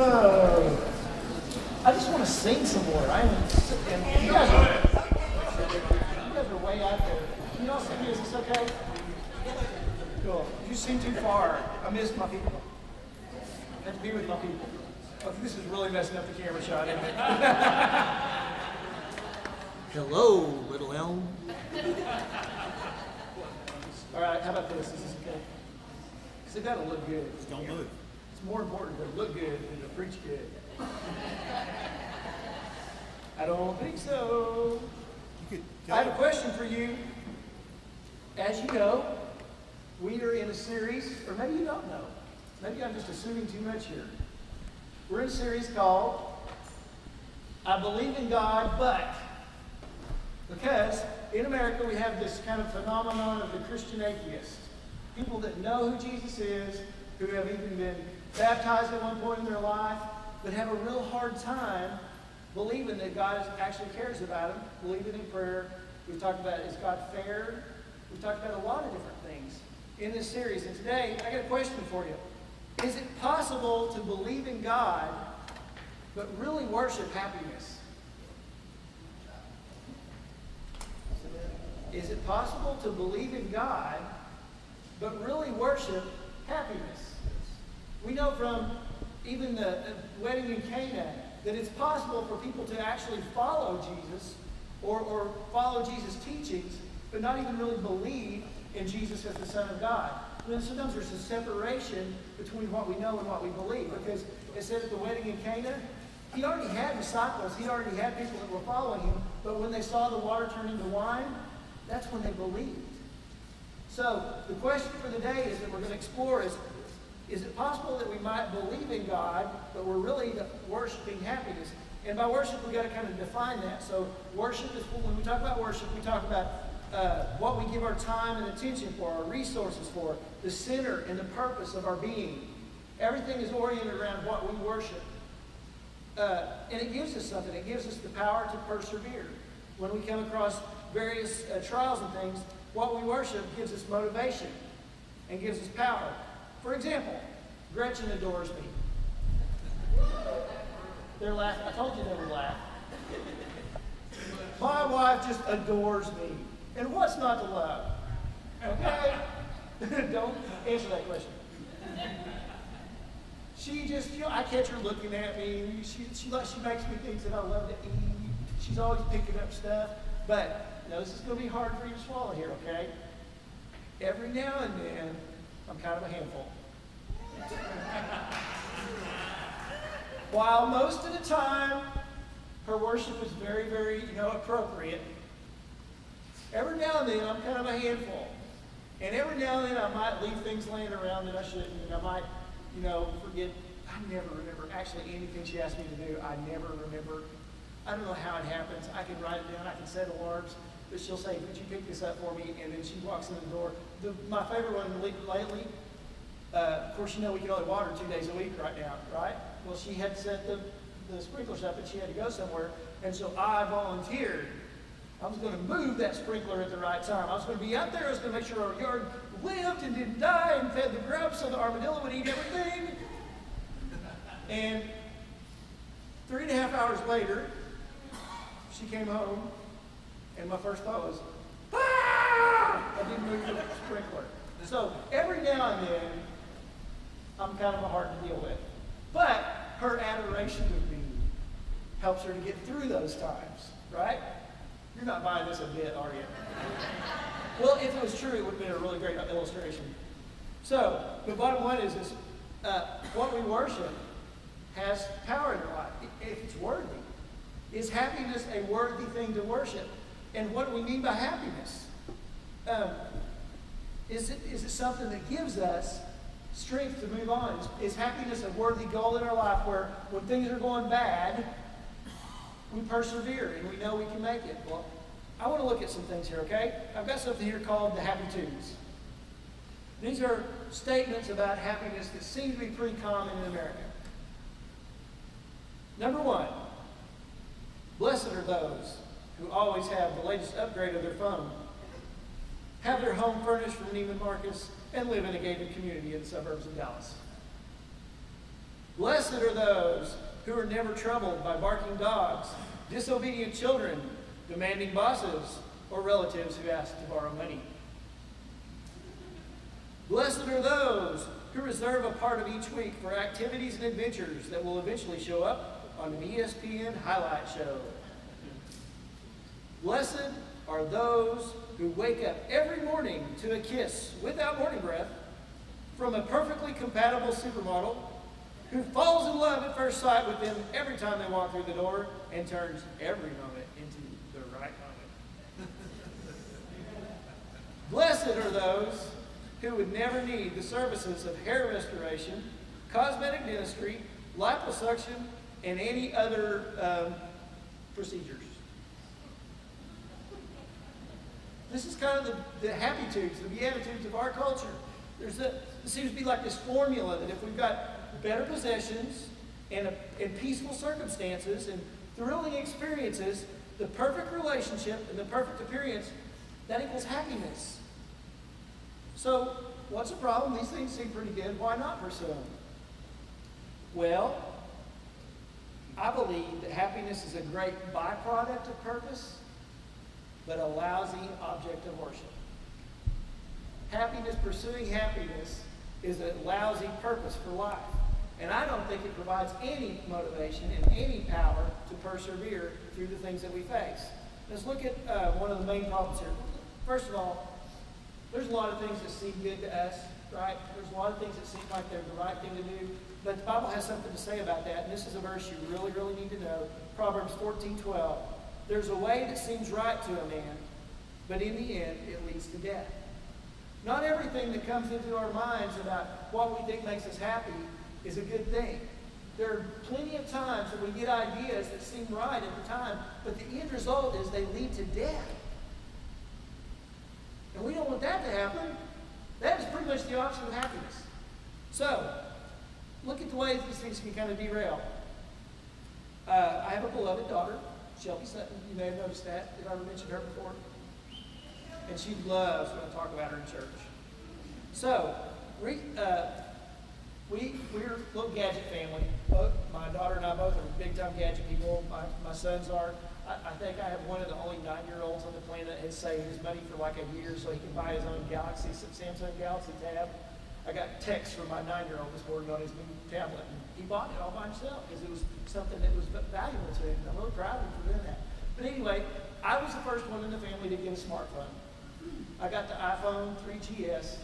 I just want to sing some more. And you guys are way out there. Can you all sing me? Is this okay? Cool. You seem too far. I miss my people. I have to be with my people. Oh, this is really messing up the camera shot, isn't it? Hello, little elm. All right, how about this? Is this okay? Because they've got to look good. Don't move. It's more important to look good than to preach good. I don't think so. I have a question for you. As you know, we are in a series, or maybe you don't know. Maybe I'm just assuming too much here. We're in a series called I Believe in God, But. Because in America we have this kind of phenomenon of the Christian atheist. People that know who Jesus is, who have even been baptized at one point in their life, but have a real hard time believing that God actually cares about them, believing in prayer. We've talked about, is God fair? We've talked about a lot of different things in this series. And today, I got a question for you. Is it possible to believe in God, but really worship happiness? Is it possible to believe in God, but really worship happiness? We know from even the wedding in Cana that it's possible for people to actually follow Jesus or follow Jesus' teachings, but not even really believe in Jesus as the Son of God. And then sometimes there's a separation between what we know and what we believe, because it said at the wedding in Cana, he already had disciples, he already had people that were following him, but when they saw the water turn into wine, that's when they believed. So the question for the day is that we're going to explore is it possible that we might believe in God, but we're really worshiping happiness? And by worship, we've got to kind of define that. So worship is, when we talk about worship, we talk about what we give our time and attention for, our resources for, the center and the purpose of our being. Everything is oriented around what we worship. And it gives us something. It gives us the power to persevere. When we come across various trials and things, what we worship gives us motivation and gives us power. For example, Gretchen adores me. They're laughing. I told you they would laugh. My wife just adores me. And what's not to love? Okay? Don't answer that question. She just, I catch her looking at me. She makes me things that I love to eat. She's always picking up stuff. But, this is going to be hard for you to swallow here, okay? Every now and then, I'm kind of a handful. While most of the time, her worship is very, very, appropriate, every now and then, I'm kind of a handful. And every now and then, I might leave things laying around that I shouldn't. And I might, forget. I never remember actually anything she asked me to do. I never remember. I don't know how it happens. I can write it down. I can set alarms. But she'll say, would you pick this up for me? And then she walks in the door. My favorite one lately, of course, we can only water 2 days a week right now, right? Well, she had set the sprinklers up and she had to go somewhere. And so I volunteered. I was going to move that sprinkler at the right time. I was going to be out there. I was going to make sure our yard lived and didn't die and fed the grubs so the armadillo would eat everything. And 3.5 hours later, she came home, and my first thought was, I didn't move the sprinkler. So every now and then, I'm kind of hard to deal with. But her adoration of me helps her to get through those times, right? You're not buying this a bit, are you? Well, if it was true, it would have been a really great illustration. So, the bottom line is what we worship has power in our life, if it's worthy. Is happiness a worthy thing to worship? And what do we mean by happiness? Is it something that gives us strength to move on? Is happiness a worthy goal in our life where when things are going bad, we persevere and we know we can make it? Well, I want to look at some things here, okay? I've got something here called the Happy Twos. These are statements about happiness that seem to be pretty common in America. Number one, blessed are those who always have the latest upgrade of their phone, have their home furnished from Neiman Marcus, and live in a gated community in the suburbs of Dallas. Blessed are those who are never troubled by barking dogs, disobedient children, demanding bosses, or relatives who ask to borrow money. Blessed are those who reserve a part of each week for activities and adventures that will eventually show up on an ESPN highlight show. Blessed are those who wake up every morning to a kiss without morning breath from a perfectly compatible supermodel who falls in love at first sight with them every time they walk through the door and turns every moment into the right moment. Blessed are those who would never need the services of hair restoration, cosmetic dentistry, liposuction, and any other procedures. This is kind of the happy-tudes, the beatitudes of our culture. There seems to be like this formula that if we've got better possessions and peaceful circumstances and thrilling experiences, the perfect relationship and the perfect appearance, that equals happiness. So, what's the problem? These things seem pretty good. Why not pursue them? Well, I believe that happiness is a great byproduct of purpose, but a lousy object of worship. Pursuing happiness is a lousy purpose for life. And I don't think it provides any motivation and any power to persevere through the things that we face. Let's look at one of the main problems here. First of all, there's a lot of things that seem good to us, right? There's a lot of things that seem like they're the right thing to do. But the Bible has something to say about that, and this is a verse you really, really need to know. Proverbs 14:12. There's a way that seems right to a man, but in the end, it leads to death. Not everything that comes into our minds about what we think makes us happy is a good thing. There are plenty of times that we get ideas that seem right at the time, but the end result is they lead to death. And we don't want that to happen. That is pretty much the opposite of happiness. So, look at the ways these things can kind of derail. I have a beloved daughter, Shelby Sutton. You may have noticed that. Did I ever mention her before? And she loves when I talk about her in church. So, we're a little gadget family. Both my daughter and I both are big-time gadget people. My sons are. I think I have one of the only 9-year-olds on the planet that has saved his money for like a year so he can buy his own Samsung Galaxy Tab. I got text from my 9-year-old this morning on his new tablet, and he bought it all by himself because it was something that was valuable to him. I'm really proud of him for doing that. But anyway, I was the first one in the family to get a smartphone. I got the iPhone 3GS,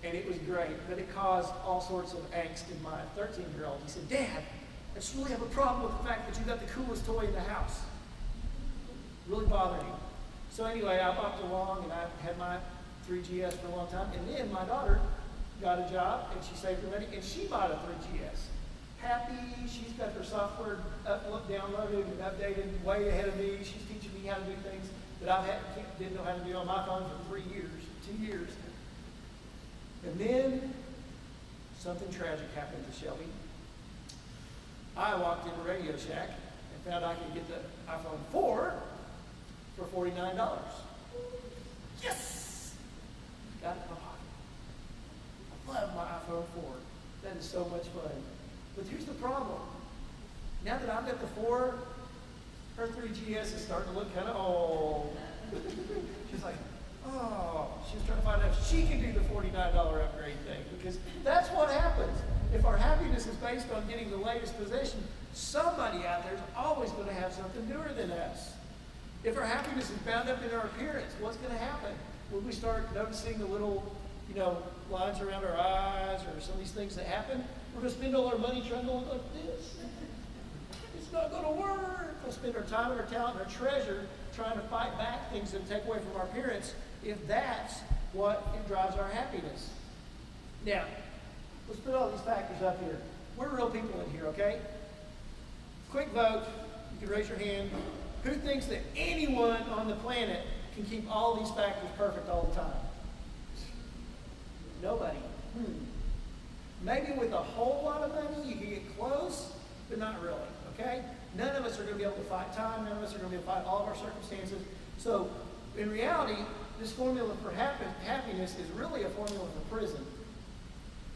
and it was great, but it caused all sorts of angst in my 13-year-old. He said, Dad, I just really have a problem with the fact that you got the coolest toy in the house. Really bothered him. So anyway, I bopped along, and I had my 3GS for a long time, and then my daughter got a job, and she saved her money, and she bought a 3GS. Happy, she's got her software downloaded and updated way ahead of me. She's teaching me how to do things that I didn't know how to do on my phone for 2 years. And then something tragic happened to Shelby. I walked into Radio Shack and found I could get the iPhone 4 for $49. Yes! Got it in my pocket. I love my iPhone 4. That is so much fun. But here's the problem. Now that I've got the 4, her 3GS is starting to look kind of old. She's like, oh, she was trying to find out if she can do the $49 upgrade thing, because that's what happens. If our happiness is based on getting the latest possession, somebody out there is always going to have something newer than us. If our happiness is bound up in our appearance, what's going to happen? When we start noticing the little, lines around our eyes or some of these things that happen, we're going to spend all our money trying to look like this. It's not going to work. We'll spend our time and our talent and our treasure trying to fight back things that take away from our appearance, if that's what drives our happiness. Now, let's put all these factors up here. We're real people in here, okay? Quick vote. You can raise your hand. Who thinks that anyone on the planet can keep all these factors perfect all the time? Nobody. Maybe with a whole lot of money you can get close, but not really, okay? None of us are going to be able to fight time. None of us are going to be able to fight all of our circumstances. So, in reality, this formula for happiness is really a formula for prison.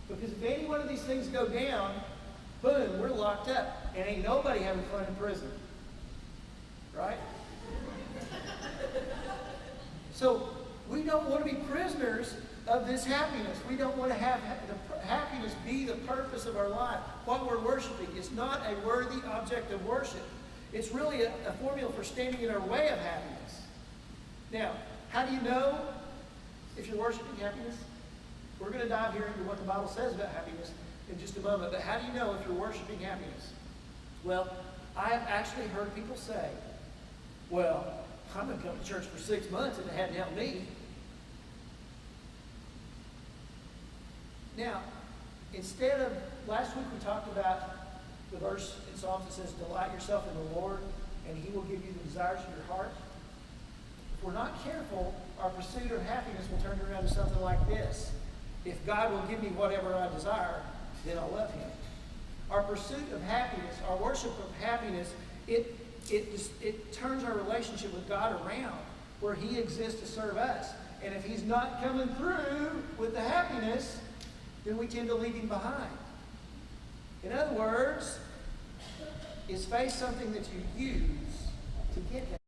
Because if any one of these things go down, boom, we're locked up. And ain't nobody having fun in prison. Right? So we don't want to be prisoners of this happiness. We don't want to have the happiness be the purpose of our life. What we're worshiping is not a worthy object of worship. It's really a formula for standing in our way of happiness. Now, how do you know if you're worshiping happiness? We're going to dive here into what the Bible says about happiness in just a moment. But how do you know if you're worshiping happiness? Well, I have actually heard people say, well, I'm going to come to church for 6 months and it hadn't helped me. Now, instead of, last week we talked about the verse in Psalms that says, delight yourself in the Lord and He will give you the desires of your heart. If we're not careful, our pursuit of happiness will turn around to something like this. If God will give me whatever I desire, then I'll love Him. Our pursuit of happiness, our worship of happiness, it turns our relationship with God around where He exists to serve us. And if He's not coming through with the happiness, then we tend to leave Him behind. In other words, is faith something that you use to get that?